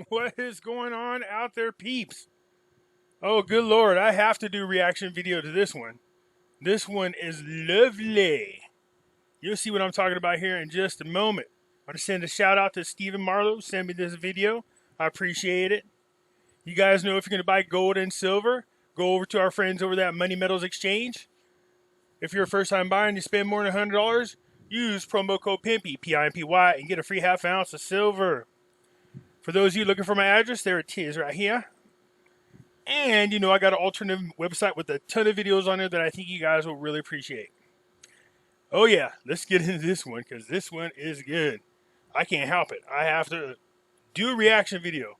What is going on out there, peeps? Oh, good Lord, I have to do reaction video to this one. This one is lovely. You'll see what I'm talking about here in just a moment. I want to send a shout out to Stephen Marlowe. Send me this video. I appreciate it. You guys know if you're going to buy gold and silver, go over to our friends over at Money Metals Exchange. If you're a first-time buyer and you spend more than $100, use promo code Pimpy, P-I-M-P-Y, and get a free half ounce of silver. For those of you looking for my address, there it is right here. And, I got an alternative website with a ton of videos on there that I think you guys will really appreciate. Oh, yeah. Let's get into this one because this one is good. I can't help it. I have to do a reaction video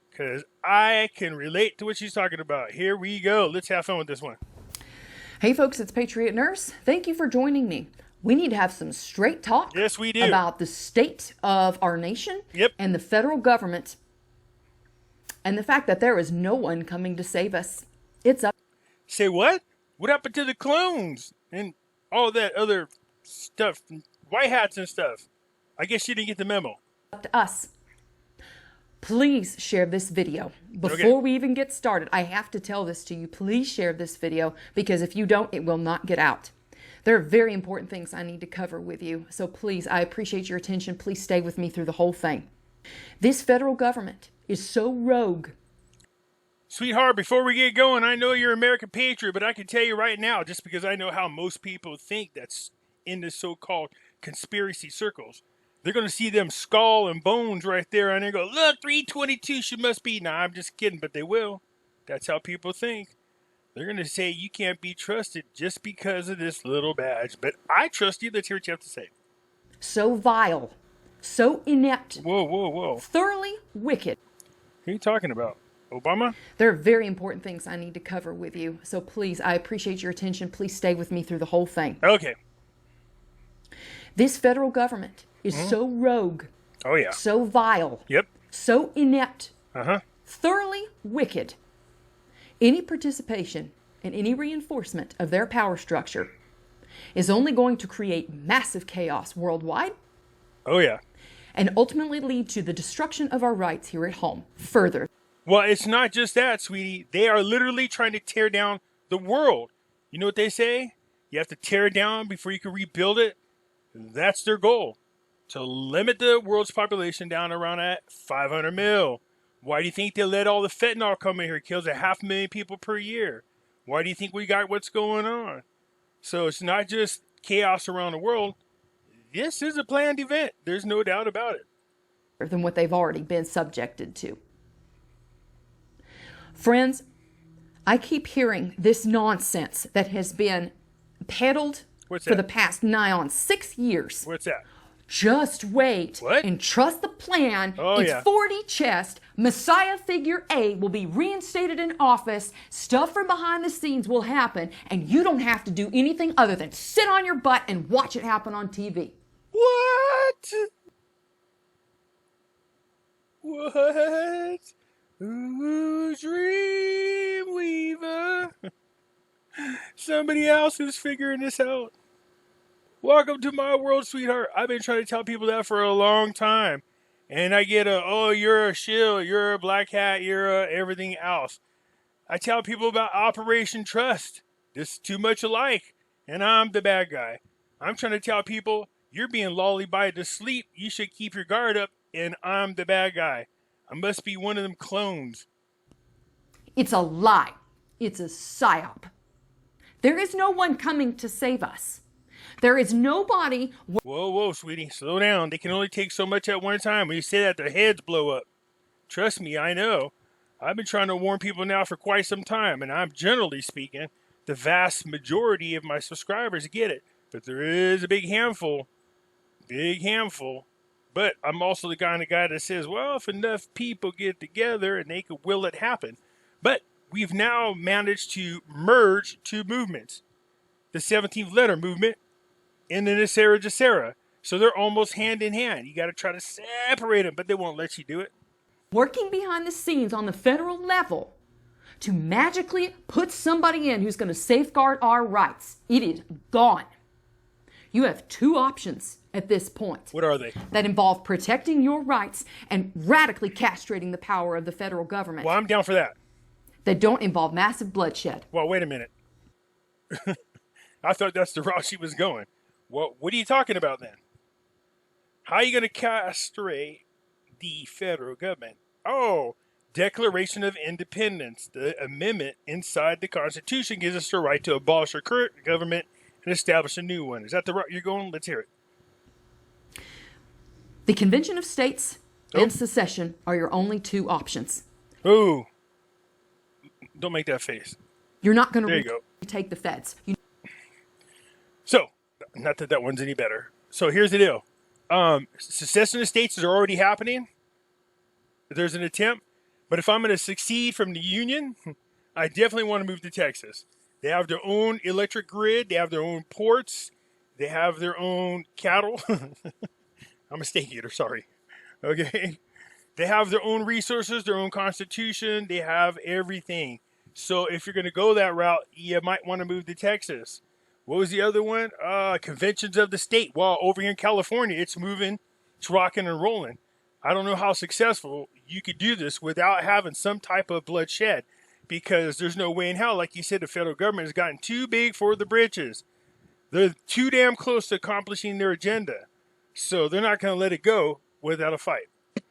because I can relate to what she's talking about. Here we go. Let's have fun with this one. Hey, folks, it's Patriot Nurse. Thank you for joining me. We need to have some straight talk. Yes, we do. About the state of our nation and the federal government and the fact that there is no one coming to save us. It's up. Say what? What happened to the clones and all that other stuff, white hats and stuff? I guess you didn't get the memo. Up to us. Please share this video. Before we even get started, I have to tell this to you. Please share this video because if you don't, it will not get out. There are very important things I need to cover with you. So please, I appreciate your attention. Please stay with me through the whole thing. This federal government is so rogue. Sweetheart, before we get going, I know you're an American patriot, but I can tell you right now, just because I know how most people think that's in the so-called conspiracy circles, they're going to see them skull and bones right there, and they go, look, 322, she must be. Nah, I'm just kidding, but they will. That's how people think. They're going to say you can't be trusted just because of this little badge. But I trust you. Let's hear what you have to say. So vile. So inept. Whoa. Thoroughly wicked. Who are you talking about? Obama? There are very important things I need to cover with you. So please, I appreciate your attention. Please stay with me through the whole thing. Okay. This federal government is so rogue. Oh, yeah. So vile. Yep. So inept. Uh-huh. Thoroughly wicked. Any participation in any reinforcement of their power structure is only going to create massive chaos worldwide. Oh, yeah. And ultimately lead to the destruction of our rights here at home. Further. Well, it's not just that, sweetie. They are literally trying to tear down the world. You know what they say? You have to tear it down before you can rebuild it. That's their goal. To limit the world's population down around at 500 mil. Why do you think they let all the fentanyl come in here? It kills 500,000 people per year. Why do you think we got what's going on? So it's not just chaos around the world. This is a planned event. There's no doubt about it. Than what they've already been subjected to. Friends, I keep hearing this nonsense that has been peddled for the past nigh on 6 years. What's that? Just wait and trust the plan. It's 40 chest. Messiah figure A will be reinstated in office. Stuff from behind the scenes will happen. And you don't have to do anything other than sit on your butt and watch it happen on TV. What? What? Ooh, Dreamweaver. Somebody else is figuring this out. Welcome to my world, sweetheart. I've been trying to tell people that for a long time. And I get you're a shill, you're a black hat, you're everything else. I tell people about Operation Trust. This is too much alike. And I'm the bad guy. I'm trying to tell people, you're being lollified to sleep. You should keep your guard up. And I'm the bad guy. I must be one of them clones. It's a lie. It's a psyop. There is no one coming to save us. There is nobody. Whoa, sweetie. Slow down. They can only take so much at one time. When you say that, their heads blow up. Trust me, I know. I've been trying to warn people now for quite some time, and I'm generally speaking, the vast majority of my subscribers get it. But there is a big handful. But I'm also the kind of guy that says, well, if enough people get together and they could will it happen. But we've now managed to merge two movements. The 17th letter movement and then the Sarah Jacera. So they're almost hand in hand. You got to try to separate them, but they won't let you do it. Working behind the scenes on the federal level to magically put somebody in who's going to safeguard our rights. It is gone. You have two options at this point. What are they? That involve protecting your rights and radically castrating the power of the federal government. Well, I'm down for that. That don't involve massive bloodshed. Well, wait a minute. I thought that's the route she was going. Well, what are you talking about then? How are you going to castrate the federal government? Oh, Declaration of Independence. The amendment inside the Constitution gives us the right to abolish our current government and establish a new one. Is that the route you're going? Let's hear it. The Convention of States and secession are your only two options. Ooh. Don't make that face. You're not going to take the feds. So, not that that one's any better. So here's the deal. Secession of states is already happening. There's an attempt. But if I'm going to succeed from the Union, I definitely want to move to Texas. They have their own electric grid. They have their own ports. They have their own cattle. I'm a steak eater, sorry. Okay. They have their own resources, their own constitution. They have everything. So if you're going to go that route, you might want to move to Texas. What was the other one? Conventions of the state. Well, over here in California, it's moving. It's rocking and rolling. I don't know how successful you could do this without having some type of bloodshed, because there's no way in hell. Like you said, the federal government has gotten too big for the britches. They're too damn close to accomplishing their agenda. So they're not going to let it go without a fight.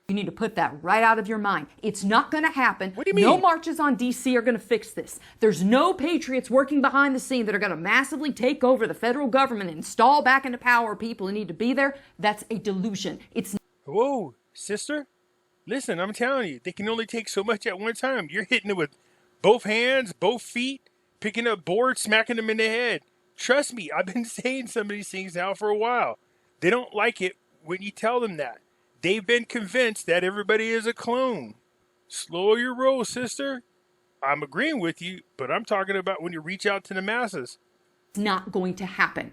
You need to put that right out of your mind. It's not going to happen. What do you mean? No marches on D.C. are going to fix this. There's no patriots working behind the scene that are going to massively take over the federal government and install back into power people who need to be there. That's a delusion. It's Whoa, sister. Listen, I'm telling you, they can only take so much at one time. You're hitting it with both hands, both feet, picking up boards, smacking them in the head. Trust me, I've been saying some of these things now for a while. They don't like it when you tell them that. They've been convinced that everybody is a clone. Slow your roll, sister. I'm agreeing with you, but I'm talking about when you reach out to the masses. not going to happen.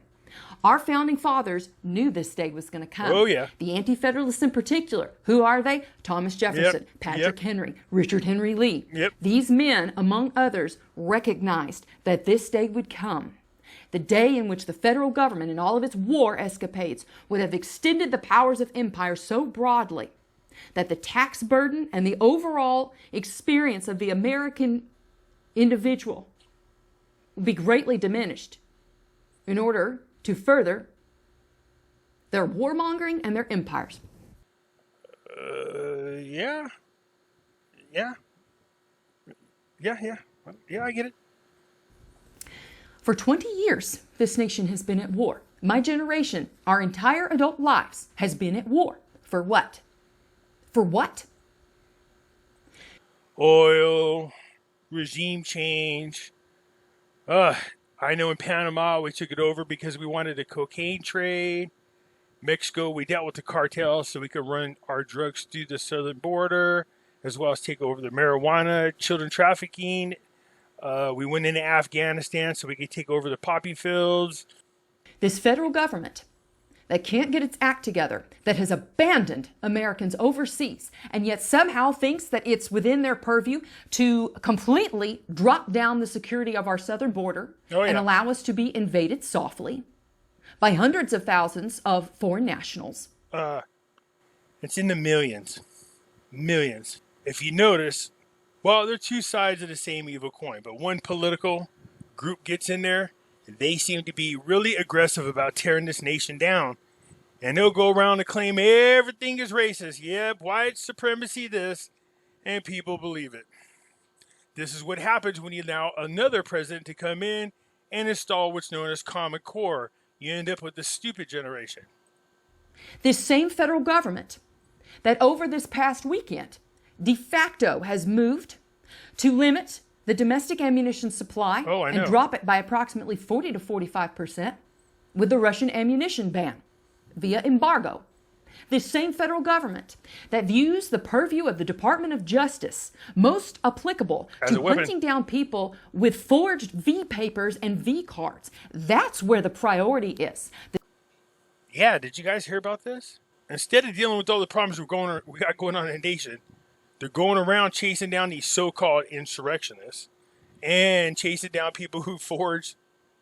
Our founding fathers knew this day was going to come. Oh, yeah. The anti-federalists in particular. Who are they? Thomas Jefferson, Patrick Henry, Richard Henry Lee. These men, among others, recognized that this day would come. The day in which the federal government and all of its war escapades would have extended the powers of empire so broadly that the tax burden and the overall experience of the American individual would be greatly diminished in order to further their warmongering and their empires. Yeah, I get it. For 20 years, this nation has been at war. My generation, our entire adult lives, has been at war. For what? For what? Oil, regime change. I know in Panama we took it over because we wanted a cocaine trade. Mexico, we dealt with the cartels so we could run our drugs through the southern border, as well as take over the marijuana, children trafficking. We went into Afghanistan so we could take over the poppy fields. This federal government that can't get its act together, that has abandoned Americans overseas, and yet somehow thinks that it's within their purview to completely drop down the security of our southern border and allow us to be invaded softly by hundreds of thousands of foreign nationals. It's in the millions. Millions. If you notice, well, they're two sides of the same evil coin, but one political group gets in there, and they seem to be really aggressive about tearing this nation down. And they'll go around and claim everything is racist. Yep, white supremacy this, and people believe it. This is what happens when you allow another president to come in and install what's known as Common Core. You end up with the stupid generation. This same federal government that over this past weekend de facto has moved to limit the domestic ammunition supply and drop it by approximately 40 to 45% with the Russian ammunition ban via embargo. This same federal government that views the purview of the Department of Justice most applicable to hunting down people with forged V papers and V cards. That's where the priority is. Yeah, did you guys hear about this? Instead of dealing with all the problems we got going on in the nation, they're going around chasing down these so-called insurrectionists and chasing down people who forge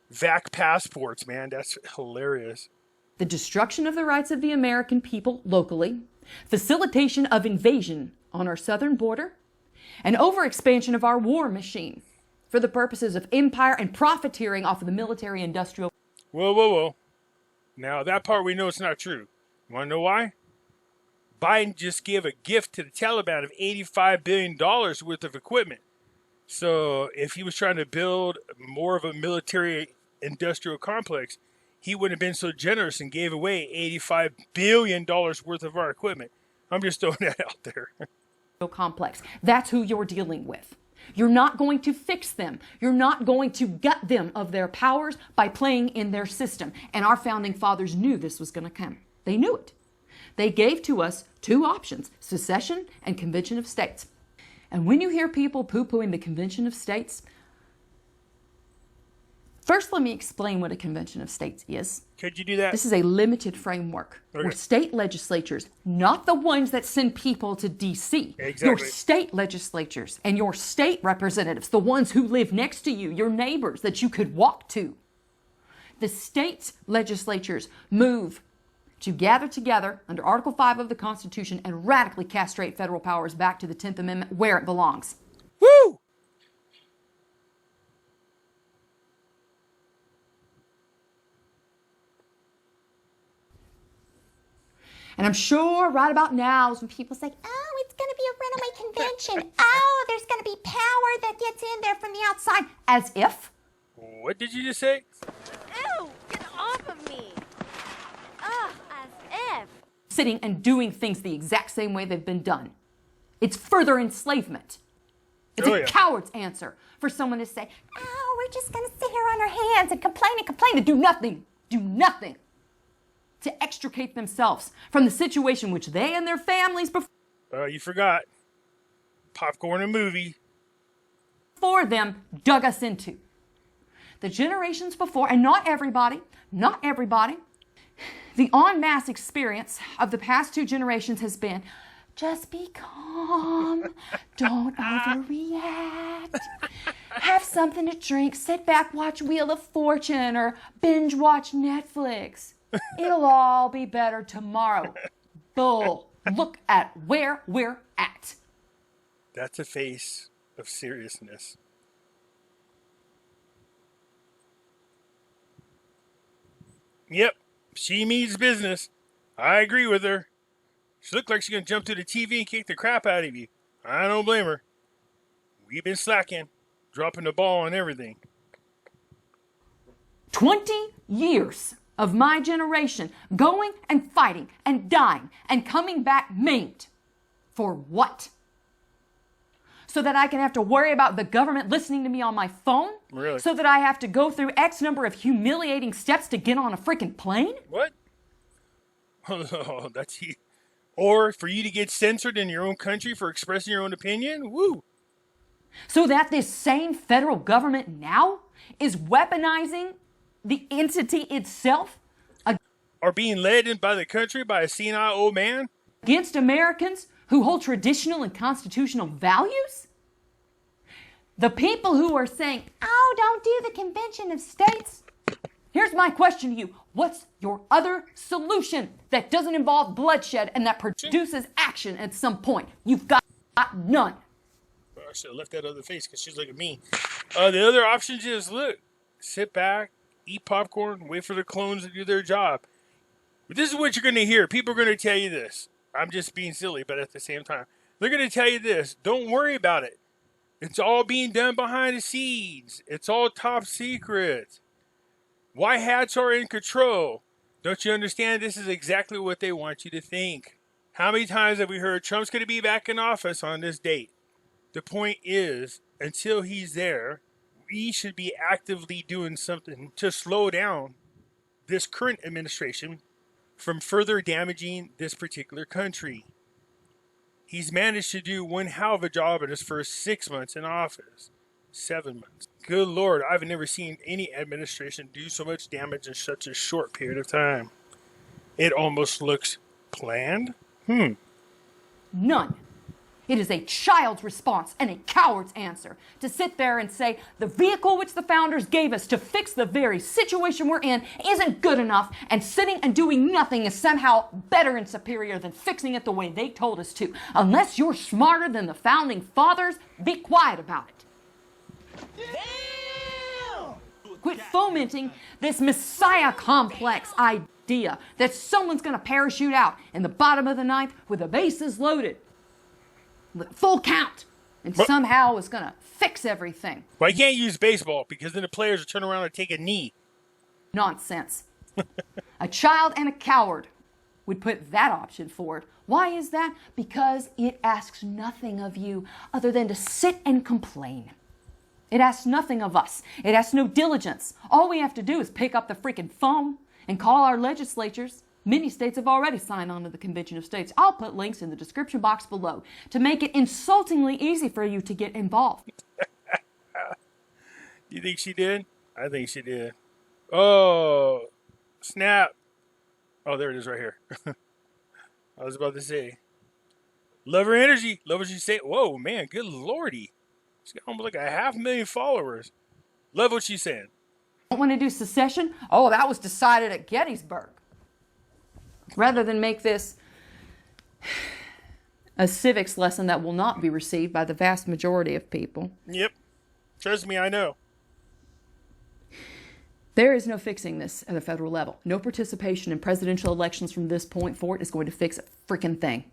VAC passports, man. That's hilarious. the destruction of the rights of the American people locally, facilitation of invasion on our southern border, and overexpansion of our war machine for the purposes of empire and profiteering off of the military-industrial. Whoa. Now, that part we know it's not true. You want to know why? Biden just gave a gift to the Taliban of $85 billion worth of equipment. So if he was trying to build more of a military-industrial complex, he wouldn't have been so generous and gave away $85 billion worth of our equipment. I'm just throwing that out there. Complex. That's who you're dealing with. You're not going to fix them. You're not going to gut them of their powers by playing in their system. And our founding fathers knew this was going to come. They knew it. They gave to us two options, secession and convention of states. And when you hear people poo-pooing the convention of states, first let me explain what a convention of states is. Could you do that? This is a limited framework where state legislatures, not the ones that send people to D.C., your state legislatures and your state representatives, the ones who live next to you, your neighbors that you could walk to. The state legislatures move to gather together under Article 5 of the Constitution and radically castrate federal powers back to the 10th Amendment where it belongs. Woo! And I'm sure right about now is when people say, oh, it's going to be a runaway convention. Oh, there's going to be power that gets in there from the outside. As if. What did you just say? Ew, get off of me. Ugh, as if. Sitting and doing things the exact same way they've been done. It's further enslavement. It's a coward's answer for someone to say, oh, we're just going to sit here on our hands and complain and do nothing. Do nothing to extricate themselves from the situation which they and their families you forgot. Popcorn and movie. Before them dug us into. The generations before, and not everybody, the en masse experience of the past two generations has been, just be calm, don't overreact, have something to drink, sit back, watch Wheel of Fortune, or binge watch Netflix. It'll all be better tomorrow. Bull. Look at where we're at. That's a face of seriousness. Yep, she means business. I agree with her. She looked like she's going to jump to the TV and kick the crap out of you. I don't blame her. We've been slacking, dropping the ball on everything. 20 years of my generation going and fighting and dying and coming back maimed. For what? So that I can have to worry about the government listening to me on my phone? Really? So that I have to go through X number of humiliating steps to get on a freaking plane? What? Oh, that's he. Or for you to get censored in your own country for expressing your own opinion? Woo! So that this same federal government now is weaponizing the entity itself are being led in by the country by a senile old man against Americans who hold traditional and constitutional values? The people who are saying, oh, don't do the Convention of States. Here's my question to you. What's your other solution that doesn't involve bloodshed and that produces action at some point? You've got none. I should have left that other face because she's looking at me. The other option is, look, sit back, eat popcorn, wait for the clones to do their job. But this is what you're going to hear. People are going to tell you this. I'm just being silly, but at the same time, they're going to tell you this. Don't worry about it. It's all being done behind the scenes. It's all top secret. White hats are in control. Don't you understand? This is exactly what they want you to think. How many times have we heard Trump's going to be back in office on this date? The point is, until he's there, we should be actively doing something to slow down this current administration from further damaging this particular country. He's managed to do one hell of a job in his first 6 months in office. 7 months. Good Lord, I've never seen any administration do so much damage in such a short period of time. It almost looks planned. None. It is a child's response and a coward's answer to sit there and say the vehicle which the founders gave us to fix the very situation we're in isn't good enough, and sitting and doing nothing is somehow better and superior than fixing it the way they told us to. Unless you're smarter than the founding fathers, be quiet about it. Damn! Quit fomenting this Messiah complex idea that someone's going to parachute out in the bottom of the ninth with the bases loaded, full count, and somehow is going to fix everything. Well, I can't use baseball because then the players will turn around and take a knee. Nonsense. A child and a coward would put that option forward. Why is that? Because it asks nothing of you other than to sit and complain. It asks nothing of us. It asks no diligence. All we have to do is pick up the freaking phone and call our legislatures. Many states have already signed on to the Convention of States. I'll put links in the description box below to make it insultingly easy for you to get involved. You think she did? I think she did. Oh, snap. Oh, there it is right here. I was about to say. Love her energy. Love what she said. Whoa, man, good lordy. She's got almost like 500,000 followers. Love what she's saying. Don't want to do secession? Oh, that was decided at Gettysburg. Rather than make this a civics lesson that will not be received by the vast majority of people. Yep. Trust me, I know. There is no fixing this at the federal level. No participation in presidential elections from this point forward is going to fix a freaking thing.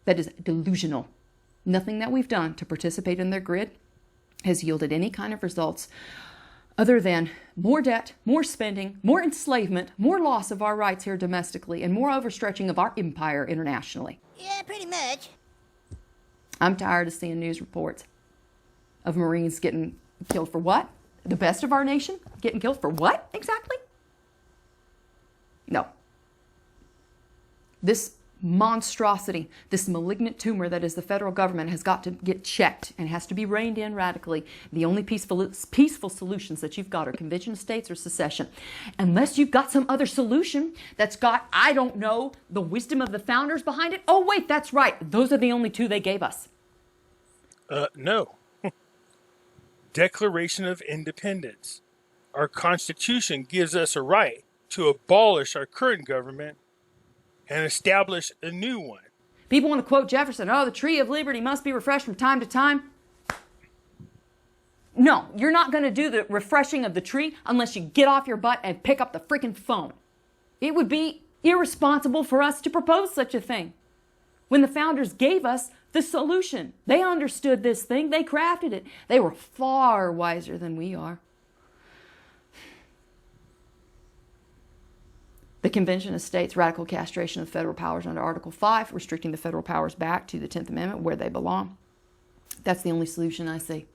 That is delusional. Nothing that we've done to participate in their grid has yielded any kind of results other than more debt, more spending, more enslavement, more loss of our rights here domestically, and more overstretching of our empire internationally. Yeah, pretty much. I'm tired of seeing news reports of Marines getting killed for what? The best of our nation getting killed for what exactly? No. This monstrosity, this malignant tumor that is the federal government has got to get checked and has to be reined in radically. The only peaceful solutions that you've got are convention of states or secession. Unless you've got some other solution that's got, I don't know, the wisdom of the founders behind it. Oh, wait, that's right. Those are the only two they gave us. No. Declaration of Independence. Our Constitution gives us a right to abolish our current government and establish a new one. People want to quote Jefferson, oh, the tree of liberty must be refreshed from time to time. No, you're not going to do the refreshing of the tree unless you get off your butt and pick up the freaking phone. It would be irresponsible for us to propose such a thing when the founders gave us the solution. They understood this thing. They crafted it. They were far wiser than we are. The Convention of States radical castration of federal powers under Article 5, restricting the federal powers back to the 10th Amendment where they belong. That's the only solution I see.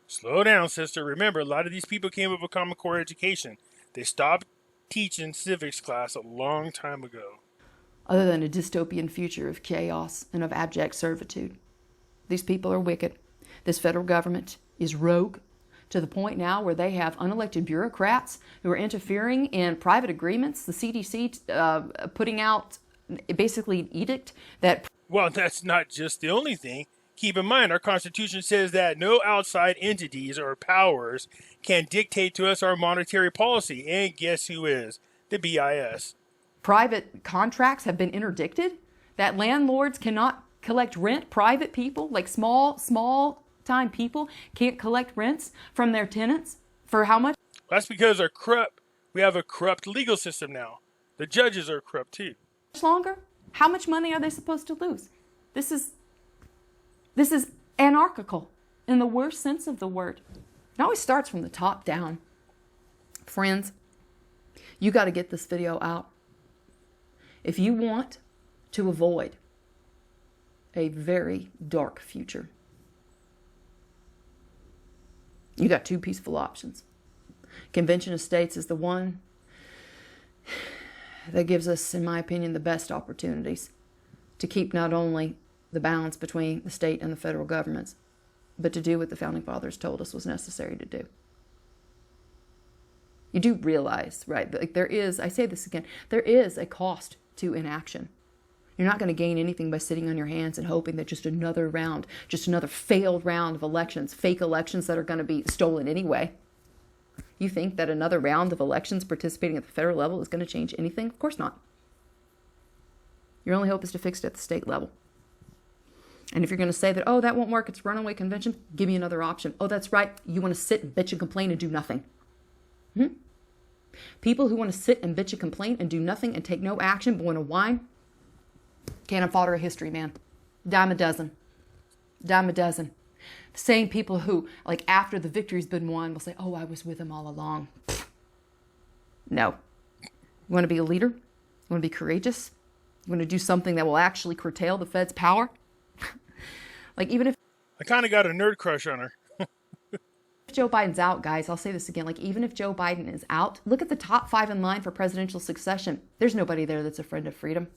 Slow down, sister. Remember, a lot of these people came up with Common Core education. They stopped teaching civics class a long time ago. Other than a dystopian future of chaos and of abject servitude. These people are wicked. This federal government is rogue to the point now where they have unelected bureaucrats who are interfering in private agreements. The CDC putting out basically an edict that... Well, that's not just the only thing. Keep in mind, our Constitution says that no outside entities or powers can dictate to us our monetary policy. And guess who is? The BIS. Private contracts have been interdicted, that landlords cannot collect rent. Private people, like small-time people, can't collect rents from their tenants. For how much? That's because we have a corrupt legal system now. The judges are corrupt too. Much longer? How much money are they supposed to lose? This is anarchical in the worst sense of the word. It always starts from the top down. Friends, you got to get this video out. If you want to avoid a very dark future, you got two peaceful options. Convention of States is the one that gives us, in my opinion, the best opportunities to keep not only the balance between the state and the federal governments, but to do what the Founding Fathers told us was necessary to do. You do realize, right, like there is, I say this again, there is a cost to inaction. You're not going to gain anything by sitting on your hands and hoping that just another round, just another failed round of elections, fake elections that are going to be stolen anyway. You think that another round of elections participating at the federal level is going to change anything? Of course not. Your only hope is to fix it at the state level. And if you're going to say that, oh, that won't work, it's a runaway convention, give me another option. Oh, that's right. You want to sit and bitch and complain and do nothing. People who want to sit and bitch and complain and do nothing and take no action but want to whine, cannon fodder of history, man. Dime a dozen. Dime a dozen. The same people who, like, after the victory's been won, will say, oh, I was with him all along. No. You want to be a leader? You want to be courageous? You want to do something that will actually curtail the Fed's power? Like, even if I kind of got a nerd crush on her. Joe Biden's out, guys, I'll say this again. Like, even if Joe Biden is out, look at the top 5 in line for presidential succession. There's nobody there that's a friend of freedom.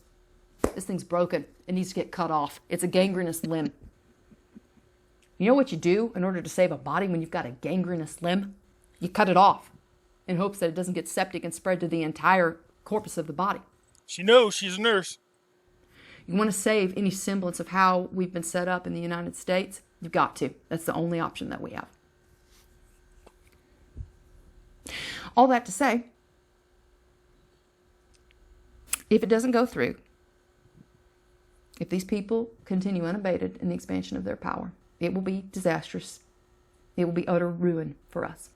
This thing's broken. It needs to get cut off. It's a gangrenous limb. You know what you do in order to save a body when you've got a gangrenous limb? You cut it off in hopes that it doesn't get septic and spread to the entire corpus of the body. She knows she's a nurse. You want to save any semblance of how we've been set up in the United States? You've got to. That's the only option that we have. All that to say, if it doesn't go through, if these people continue unabated in the expansion of their power, it will be disastrous. It will be utter ruin for us.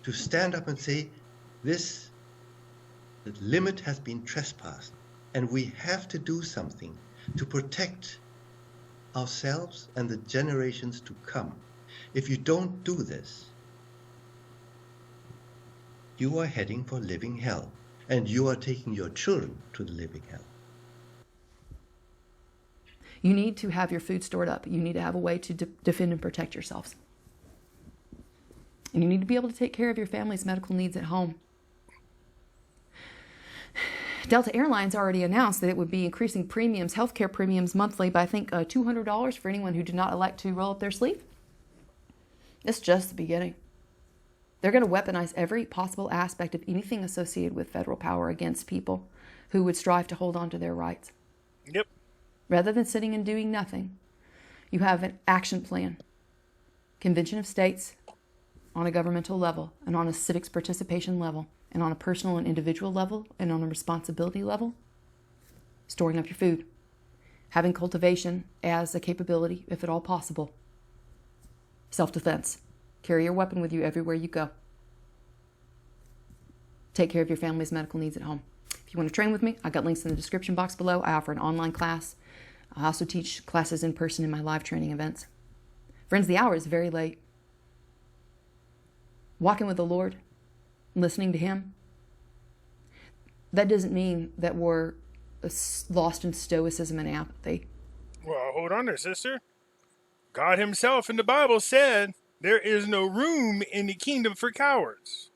To stand up and say, this limit has been trespassed, and we have to do something to protect ourselves and the generations to come. If you don't do this, you are heading for living hell, and you are taking your children to the living hell. You need to have your food stored up. You need to have a way to defend and protect yourselves. And you need to be able to take care of your family's medical needs at home. Delta Airlines already announced that it would be increasing premiums, healthcare premiums monthly by, I think, $200 for anyone who did not elect to roll up their sleeve. It's just the beginning. They're going to weaponize every possible aspect of anything associated with federal power against people who would strive to hold on to their rights. Yep. Rather than sitting and doing nothing, you have an action plan. Convention of States on a governmental level and on a civics participation level and on a personal and individual level and on a responsibility level. Storing up your food. Having cultivation as a capability, if at all possible. Self-defense. Carry your weapon with you everywhere you go. Take care of your family's medical needs at home. If you want to train with me, I've got links in the description box below. I offer an online class. I also teach classes in person in my live training events. Friends, the hour is very late. Walking with the Lord, listening to Him, that doesn't mean that we're lost in stoicism and apathy. Well, hold on there, sister. God Himself in the Bible said there is no room in the kingdom for cowards.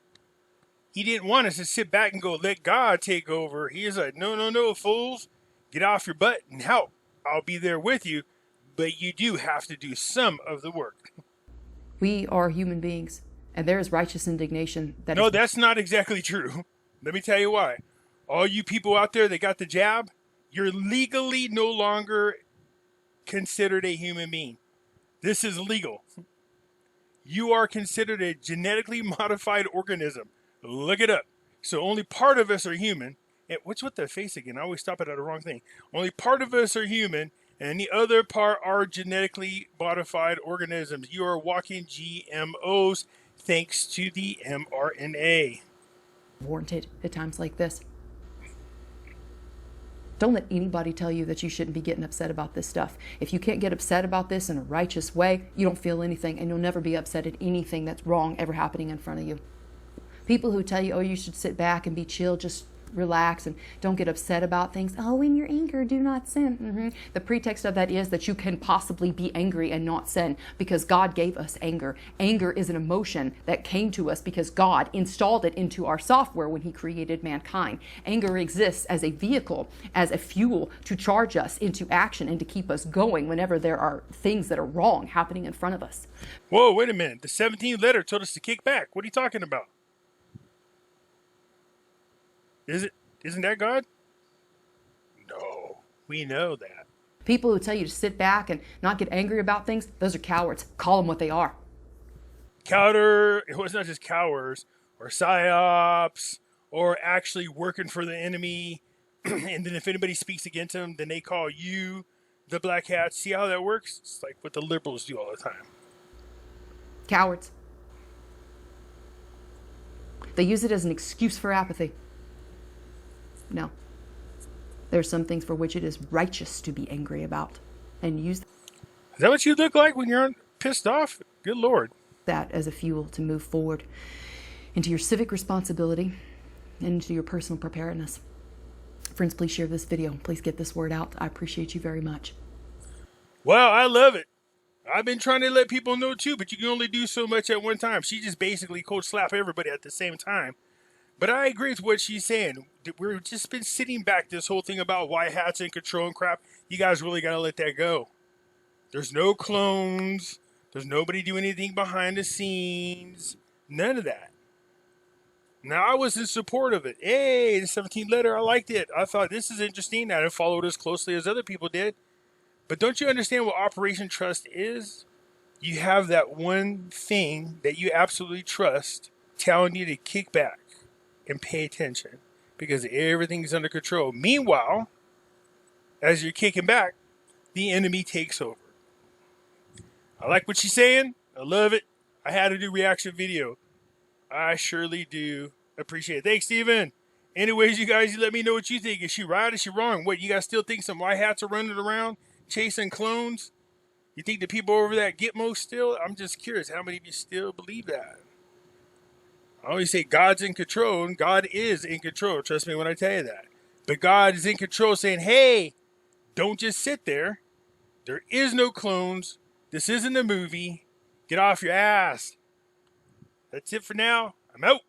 He didn't want us to sit back and go, let God take over. He is like, no, fools. Get off your butt and help. I'll be there with you. But you do have to do some of the work. We are human beings. And there is righteous indignation. That's not exactly true. Let me tell you why. All you people out there that got the jab, you're legally no longer considered a human being. This is legal. You are considered a genetically modified organism. Look it up. So only part of us are human. And what's with the face again? I always stop it at the wrong thing. Only part of us are human, and the other part are genetically modified organisms. You are walking GMOs thanks to the mRNA. Warranted at times like this. Don't let anybody tell you that you shouldn't be getting upset about this stuff. If you can't get upset about this in a righteous way, you don't feel anything, and you'll never be upset at anything that's wrong ever happening in front of you. People who tell you, oh, you should sit back and be chill, just relax and don't get upset about things. Oh, in your anger, do not sin. The pretext of that is that you can possibly be angry and not sin because God gave us anger. Anger is an emotion that came to us because God installed it into our software when He created mankind. Anger exists as a vehicle, as a fuel to charge us into action and to keep us going whenever there are things that are wrong happening in front of us. Whoa, wait a minute. The 17th letter told us to kick back. What are you talking about? Isn't that God? No. We know that. People who tell you to sit back and not get angry about things, those are cowards. Call them what they are. It was not just cowards or psyops or actually working for the enemy. And then if anybody speaks against them, then they call you the black hats. See how that works? It's like what the liberals do all the time. Cowards. They use it as an excuse for apathy. No. There are some things for which it is righteous to be angry about, and use Is that what you look like when you're pissed off? Good Lord. that as a fuel to move forward into your civic responsibility and into your personal preparedness. Friends, please share this video. Please get this word out. I appreciate you very much. Wow, I love it. I've been trying to let people know too, but you can only do so much at one time. She just basically cold slap everybody at the same time. But I agree with what she's saying. We've just been sitting back this whole thing about white hats and control and crap. You guys really got to let that go. There's no clones. There's nobody doing anything behind the scenes. None of that. Now, I was in support of it. Hey, the 17th letter, I liked it. I thought this is interesting. I didn't follow it as closely as other people did. But don't you understand what Operation Trust is? You have that one thing that you absolutely trust telling you to kick back and pay attention because everything's under control. Meanwhile, as you're kicking back, the enemy takes over. I like what she's saying. I love it. I had to do reaction video. I surely do appreciate it. Thanks, Steven. Anyways, you guys, you let me know what you think. Is she right? Is she wrong? What, you guys still think some white hats are running around chasing clones? You think the people over there at Gitmo still? I'm just curious. How many of you still believe that? I always say God's in control, and God is in control. Trust me when I tell you that. But God is in control saying, hey, don't just sit there. There is no clones. This isn't a movie. Get off your ass. That's it for now. I'm out.